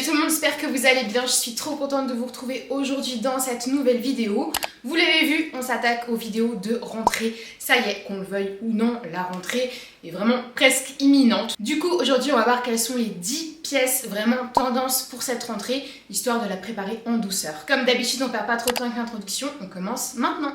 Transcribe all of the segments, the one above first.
Salut tout le monde, j'espère que vous allez bien. Je suis trop contente de vous retrouver aujourd'hui dans cette nouvelle vidéo. Vous l'avez vu, on s'attaque aux vidéos de rentrée. Ça y est, qu'on le veuille ou non, la rentrée est vraiment presque imminente. Du coup, aujourd'hui, on va voir quelles sont les 10 pièces vraiment tendance pour cette rentrée, histoire de la préparer en douceur. Comme d'habitude, on ne perd pas trop de temps avec l'introduction, on commence maintenant.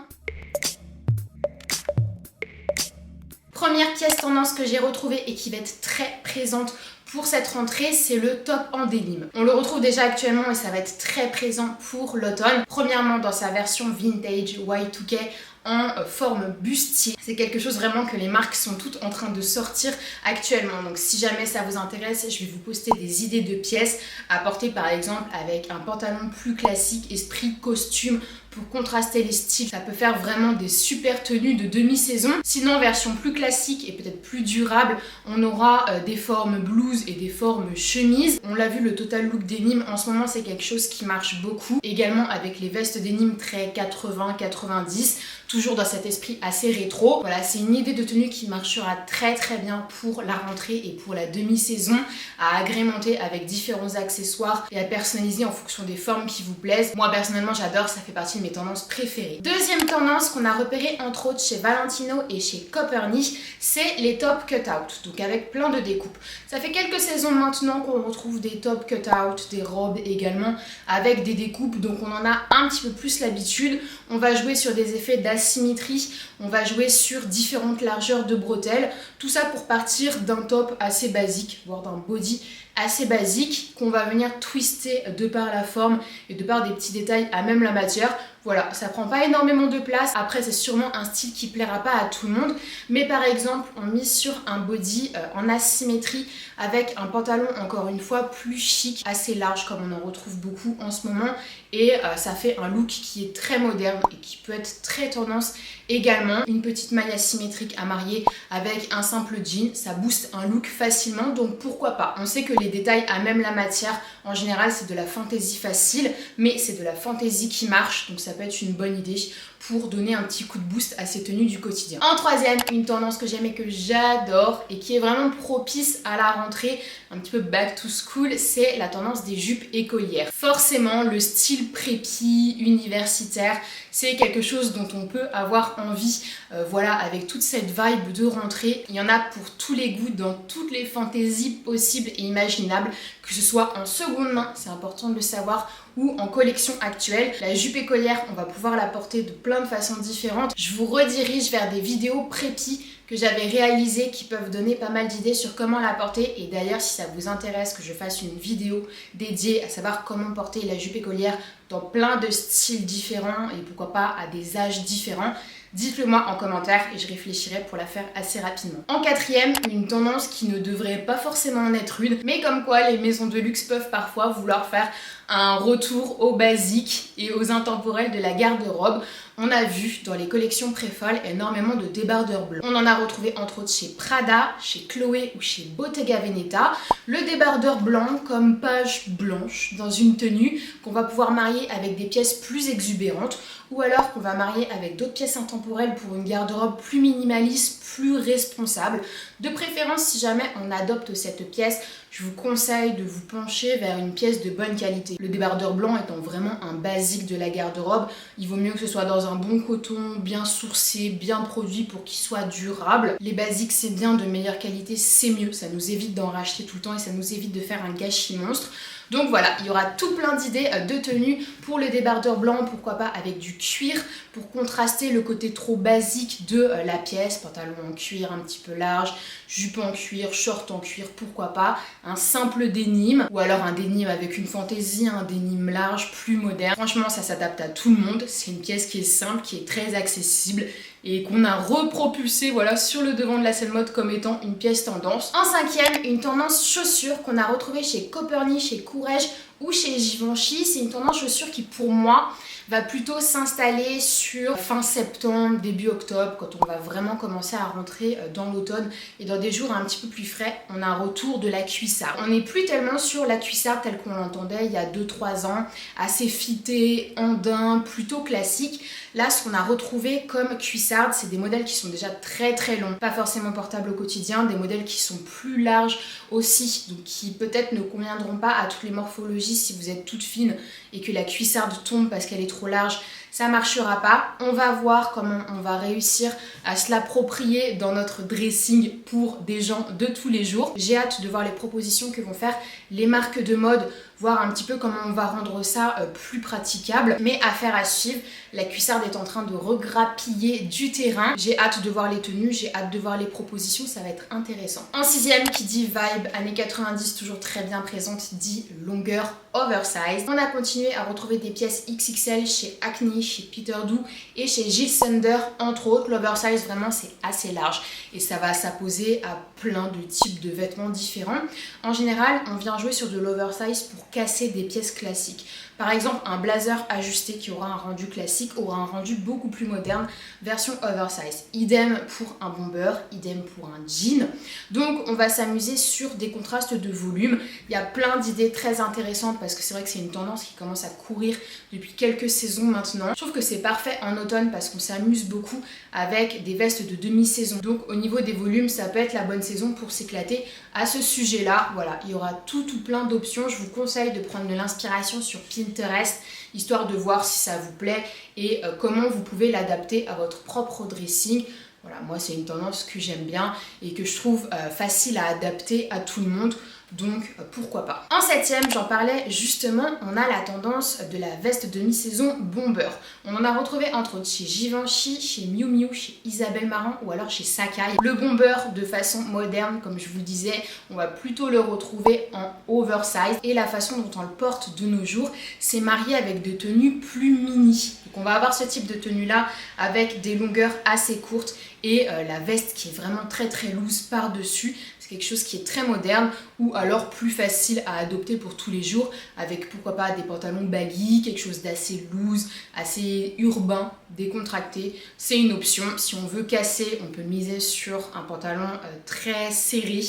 Première pièce tendance que j'ai retrouvée et qui va être très présente pour cette rentrée, c'est le top en dénime. On le retrouve déjà actuellement et ça va être très présent pour l'automne. Premièrement dans sa version vintage Y2K en forme bustier. C'est quelque chose vraiment que les marques sont toutes en train de sortir actuellement. Donc si jamais ça vous intéresse, je vais vous poster des idées de pièces à porter par exemple avec un pantalon plus classique, esprit costume, pour contraster les styles. Ça peut faire vraiment des super tenues de demi-saison. Sinon, version plus classique et peut-être plus durable, on aura des formes blouses et des formes chemises. On l'a vu, le total look denim, en ce moment, c'est quelque chose qui marche beaucoup. Également avec les vestes denim très 80-90, toujours dans cet esprit assez rétro. Voilà, c'est une idée de tenue qui marchera très bien pour la rentrée et pour la demi-saison, à agrémenter avec différents accessoires et à personnaliser en fonction des formes qui vous plaisent. Moi, personnellement, j'adore, ça fait partie de mes tendances préférées. Deuxième tendance qu'on a repérée entre autres chez Valentino et chez Copernic, c'est les top cut-out, donc avec plein de découpes. Ça fait quelques saisons maintenant qu'on retrouve des top cut-out, des robes également avec des découpes, donc on en a un petit peu plus l'habitude. On va jouer sur des effets d'asymétrie, on va jouer sur différentes largeurs de bretelles, tout ça pour partir d'un top assez basique, voire d'un body assez basique qu'on va venir twister de par la forme et de par des petits détails à même la matière. Voilà, ça prend pas énormément de place. Après, c'est sûrement un style qui plaira pas à tout le monde. Mais par exemple, on mise sur un body en asymétrie avec un pantalon, encore une fois, plus chic, assez large comme on en retrouve beaucoup en ce moment. Et ça fait un look qui est très moderne et qui peut être très tendance également. Une petite maille asymétrique à marier avec un simple jean, ça booste un look facilement, donc pourquoi pas. On sait que les détails à même la matière, en général, c'est de la fantaisie facile, mais c'est de la fantaisie qui marche, donc ça peut être une bonne idée pour donner un petit coup de boost à ces tenues du quotidien. En troisième, une tendance que j'aime et que j'adore et qui est vraiment propice à la rentrée, un petit peu back to school, c'est la tendance des jupes écolières. Forcément, le style prépi, universitaire, c'est quelque chose dont on peut avoir envie, voilà, avec toute cette vibe de rentrée. Il y en a pour tous les goûts, dans toutes les fantaisies possibles et imaginables, que ce soit en seconde main, c'est important de le savoir, ou en collection actuelle. La jupe écolière, on va pouvoir la porter de plein de façons différentes. Je vous redirige vers des vidéos prépi que j'avais réalisées qui peuvent donner pas mal d'idées sur comment la porter. Et d'ailleurs, si ça vous intéresse que je fasse une vidéo dédiée à savoir comment porter la jupe écolière dans plein de styles différents et pourquoi pas à des âges différents, dites-le moi en commentaire et je réfléchirai pour la faire assez rapidement. En quatrième, une tendance qui ne devrait pas forcément en être une, mais comme quoi les maisons de luxe peuvent parfois vouloir faire un retour aux basiques et aux intemporels de la garde-robe. On a vu dans les collections Préfol énormément de débardeurs blancs. On en a retrouvé entre autres chez Prada, chez Chloé ou chez Bottega Veneta. Le débardeur blanc comme page blanche dans une tenue qu'on va pouvoir marier avec des pièces plus exubérantes ou alors qu'on va marier avec d'autres pièces intemporelles pour une garde-robe plus minimaliste, plus responsable. De préférence, si jamais on adopte cette pièce, je vous conseille de vous pencher vers une pièce de bonne qualité. Le débardeur blanc étant vraiment un basique de la garde-robe, il vaut mieux que ce soit dans un bon coton, bien sourcé, bien produit pour qu'il soit durable. Les basiques c'est bien, de meilleure qualité c'est mieux, ça nous évite d'en racheter tout le temps et ça nous évite de faire un gâchis monstre. Donc voilà, il y aura tout plein d'idées de tenues pour le débardeur blanc, pourquoi pas avec du cuir pour contraster le côté trop basique de la pièce, pantalon en cuir un petit peu large, jupe en cuir, short en cuir, pourquoi pas, un simple dénime ou alors un dénime avec une fantaisie, un dénime large, plus moderne. Franchement, ça s'adapte à tout le monde, c'est une pièce qui est simple, qui est très accessible et qu'on a repropulsé voilà, sur le devant de la scène mode comme étant une pièce tendance. En cinquième, une tendance chaussure qu'on a retrouvée chez Copernic, chez Courrèges ou chez Givenchy. C'est une tendance chaussure qui pour moi va plutôt s'installer sur fin septembre, début octobre, quand on va vraiment commencer à rentrer dans l'automne et dans des jours un petit peu plus frais. On a un retour de la cuissarde. On n'est plus tellement sur la cuissarde telle qu'on l'entendait il y a 2-3 ans, assez fitée, andin, plutôt classique. Là, ce qu'on a retrouvé comme cuissarde, c'est des modèles qui sont déjà très longs, pas forcément portables au quotidien, des modèles qui sont plus larges aussi, donc qui peut-être ne conviendront pas à toutes les morphologies. Si vous êtes toute fine et que la cuissarde tombe parce qu'elle est trop large, ça marchera pas. On va voir comment on va réussir à se l'approprier dans notre dressing pour des gens de tous les jours. J'ai hâte de voir les propositions que vont faire les marques de mode, voir un petit peu comment on va rendre ça plus praticable. Mais affaire à suivre, la cuissarde est en train de regrappiller du terrain. J'ai hâte de voir les tenues, j'ai hâte de voir les propositions, ça va être intéressant. En sixième, qui dit vibe années 90, toujours très bien présente, dit longueur oversize. On a continué à retrouver des pièces XXL chez Acne, chez Peter Doo et chez Jil Sander entre autres. L'oversize vraiment c'est assez large et ça va s'apposer à plein de types de vêtements différents. En général, on vient jouer sur de l'oversize pour casser des pièces classiques. Par exemple, un blazer ajusté qui aura un rendu classique aura un rendu beaucoup plus moderne, version oversize. Idem pour un bomber, idem pour un jean. Donc on va s'amuser sur des contrastes de volume. Il y a plein d'idées très intéressantes parce que c'est vrai que c'est une tendance qui commence à courir depuis quelques saisons maintenant. Je trouve que c'est parfait en automne parce qu'on s'amuse beaucoup avec des vestes de demi-saison. Donc au niveau des volumes, ça peut être la bonne saison pour s'éclater à ce sujet-là. Voilà, il y aura tout plein d'options. Je vous conseille de prendre de l'inspiration sur Pinterest, histoire de voir si ça vous plaît et comment vous pouvez l'adapter à votre propre dressing. Voilà, moi c'est une tendance que j'aime bien et que je trouve facile à adapter à tout le monde. Donc pourquoi pas. En septième, j'en parlais justement, on a la tendance de la veste de mi-saison bomber. On en a retrouvé entre autres chez Givenchy, chez Miu Miu, chez Isabelle Marant ou alors chez Sacai. Le bomber de façon moderne, comme je vous le disais, on va plutôt le retrouver en oversize. Et la façon dont on le porte de nos jours, c'est marié avec des tenues plus mini. Donc on va avoir ce type de tenue là avec des longueurs assez courtes et la veste qui est vraiment très loose par-dessus. C'est quelque chose qui est très moderne ou alors plus facile à adopter pour tous les jours avec pourquoi pas des pantalons baggy, quelque chose d'assez loose, assez urbain, décontracté. C'est une option. Si on veut casser, on peut miser sur un pantalon très serré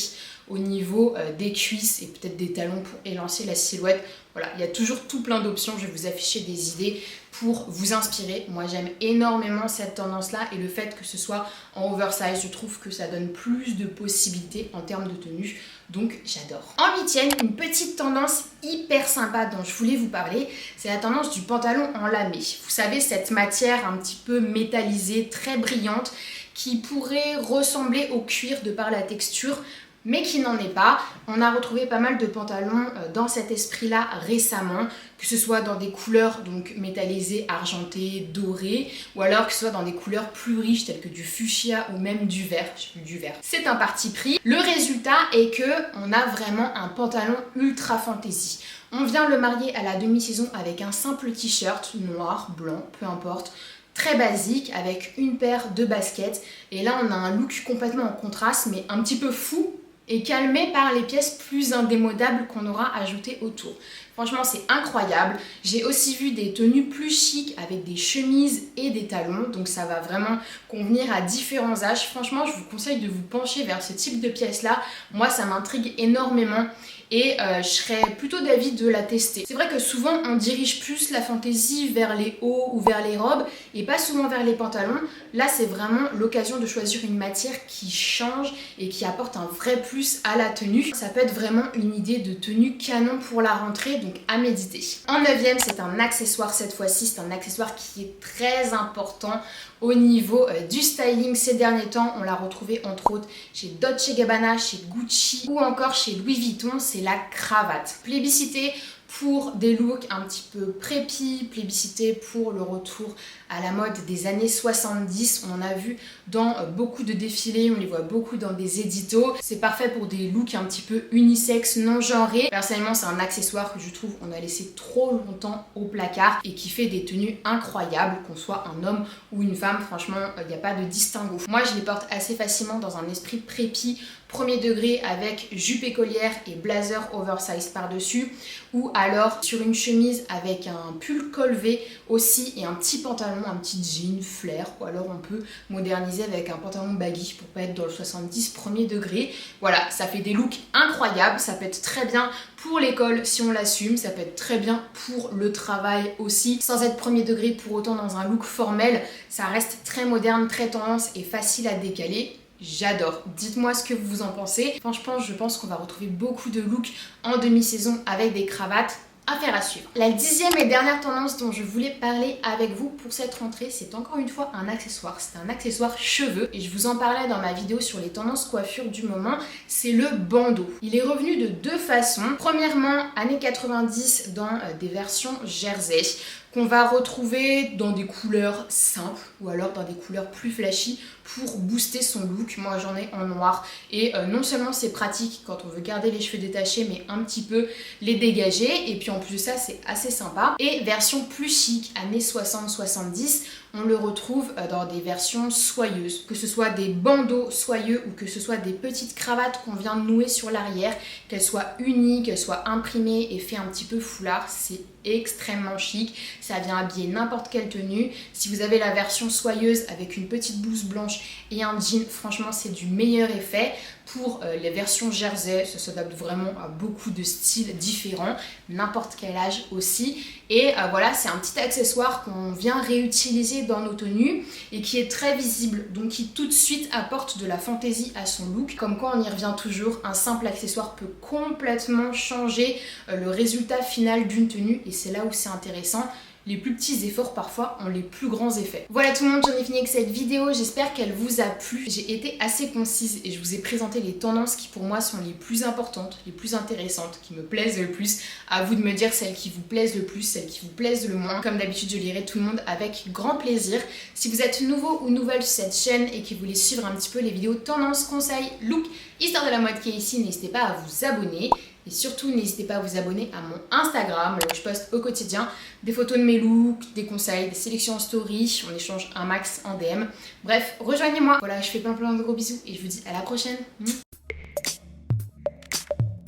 au niveau des cuisses et peut-être des talons pour élancer la silhouette. Voilà, il y a toujours tout plein d'options. Je vais vous afficher des idées pour vous inspirer. Moi, j'aime énormément cette tendance-là et le fait que ce soit en oversize, je trouve que ça donne plus de possibilités en termes de tenue. Donc, j'adore. En huitième, une petite tendance hyper sympa dont je voulais vous parler, c'est la tendance du pantalon en lamé. Vous savez, cette matière un petit peu métallisée, très brillante, qui pourrait ressembler au cuir de par la texture, mais qui n'en est pas. On a retrouvé pas mal de pantalons dans cet esprit-là récemment, que ce soit dans des couleurs donc métallisées, argentées, dorées, ou alors que ce soit dans des couleurs plus riches telles que du fuchsia ou même du vert. C'est un parti pris. Le résultat est que on a vraiment un pantalon ultra fantasy. On vient le marier à la demi-saison avec un simple t-shirt noir, blanc, peu importe, très basique avec une paire de baskets. Et là, on a un look complètement en contraste, mais un petit peu fou et calmé par les pièces plus indémodables qu'on aura ajoutées autour. Franchement, c'est incroyable. J'ai aussi vu des tenues plus chics avec des chemises et des talons. Donc ça va vraiment convenir à différents âges. Franchement, je vous conseille de vous pencher vers ce type de pièces-là. Moi, ça m'intrigue énormément. Et je serais plutôt d'avis de la tester. C'est vrai que souvent on dirige plus la fantaisie vers les hauts ou vers les robes et pas souvent vers les pantalons. Là c'est vraiment l'occasion de choisir une matière qui change et qui apporte un vrai plus à la tenue. Ça peut être vraiment une idée de tenue canon pour la rentrée, donc à méditer. En neuvième, c'est un accessoire cette fois-ci, c'est un accessoire qui est très important au niveau du styling ces derniers temps. On l'a retrouvé entre autres chez Dolce & Gabbana, chez Gucci ou encore chez Louis Vuitton, c'est la cravate. Plébiscité pour des looks un petit peu prépi, plébiscité pour le retour à la mode des années 70. On en a vu dans beaucoup de défilés, on les voit beaucoup dans des éditos. C'est parfait pour des looks un petit peu unisexes, non genrés. Personnellement, c'est un accessoire que je trouve on a laissé trop longtemps au placard et qui fait des tenues incroyables, qu'on soit un homme ou une femme. Franchement, il n'y a pas de distinguo. Moi, je les porte assez facilement dans un esprit prépi premier degré avec jupe écolière et blazer oversize par-dessus, ou alors sur une chemise avec un pull col V aussi et un petit pantalon, un petit jean flair, ou alors on peut moderniser avec un pantalon baggy pour pas être dans le 70 premier degré. Voilà, ça fait des looks incroyables, ça peut être très bien pour l'école si on l'assume, ça peut être très bien pour le travail aussi, sans être premier degré pour autant dans un look formel, ça reste très moderne, très tendance et facile à décaler. J'adore. Dites-moi ce que vous en pensez. Franchement, je pense qu'on va retrouver beaucoup de looks en demi-saison avec des cravates. Affaire à suivre. La 10e et dernière tendance dont je voulais parler avec vous pour cette rentrée, c'est encore une fois un accessoire. C'est un accessoire cheveux et je vous en parlais dans ma vidéo sur les tendances coiffure du moment. C'est le bandeau. Il est revenu de deux façons. Premièrement, années 90 dans des versions jersey qu'on va retrouver dans des couleurs simples ou alors dans des couleurs plus flashy pour booster son look. Moi j'en ai en noir et non seulement c'est pratique quand on veut garder les cheveux détachés mais un petit peu les dégager et puis en plus de ça c'est assez sympa. Et version plus chic, années 60-70, on le retrouve dans des versions soyeuses, que ce soit des bandeaux soyeux ou que ce soit des petites cravates qu'on vient de nouer sur l'arrière, qu'elles soient unies, qu'elles soient imprimées et fait un petit peu foulard, c'est extrêmement chic, ça vient habiller n'importe quelle tenue. Si vous avez la version soyeuse avec une petite blouse blanche et un jean, franchement c'est du meilleur effet. Pour les versions jersey, ça s'adapte vraiment à beaucoup de styles différents, n'importe quel âge aussi. Et voilà, c'est un petit accessoire qu'on vient réutiliser dans nos tenues et qui est très visible, donc qui tout de suite apporte de la fantaisie à son look. Comme quoi on y revient toujours, un simple accessoire peut complètement changer le résultat final d'une tenue et c'est là où c'est intéressant. Les plus petits efforts parfois ont les plus grands effets. Voilà tout le monde, j'en ai fini avec cette vidéo, j'espère qu'elle vous a plu. J'ai été assez concise et je vous ai présenté les tendances qui pour moi sont les plus importantes, les plus intéressantes, qui me plaisent le plus. À vous de me dire celles qui vous plaisent le plus, celles qui vous plaisent le moins. Comme d'habitude, je lirai tout le monde avec grand plaisir. Si vous êtes nouveau ou nouvelle sur cette chaîne et que vous voulez suivre un petit peu les vidéos tendances, conseils, look, histoire de la mode qui est ici, n'hésitez pas à vous abonner. Et surtout, n'hésitez pas à vous abonner à mon Instagram, là où je poste au quotidien des photos de mes looks, des conseils, des sélections en story. On échange un max en DM. Bref, rejoignez-moi. Voilà, je fais plein de gros bisous et je vous dis à la prochaine.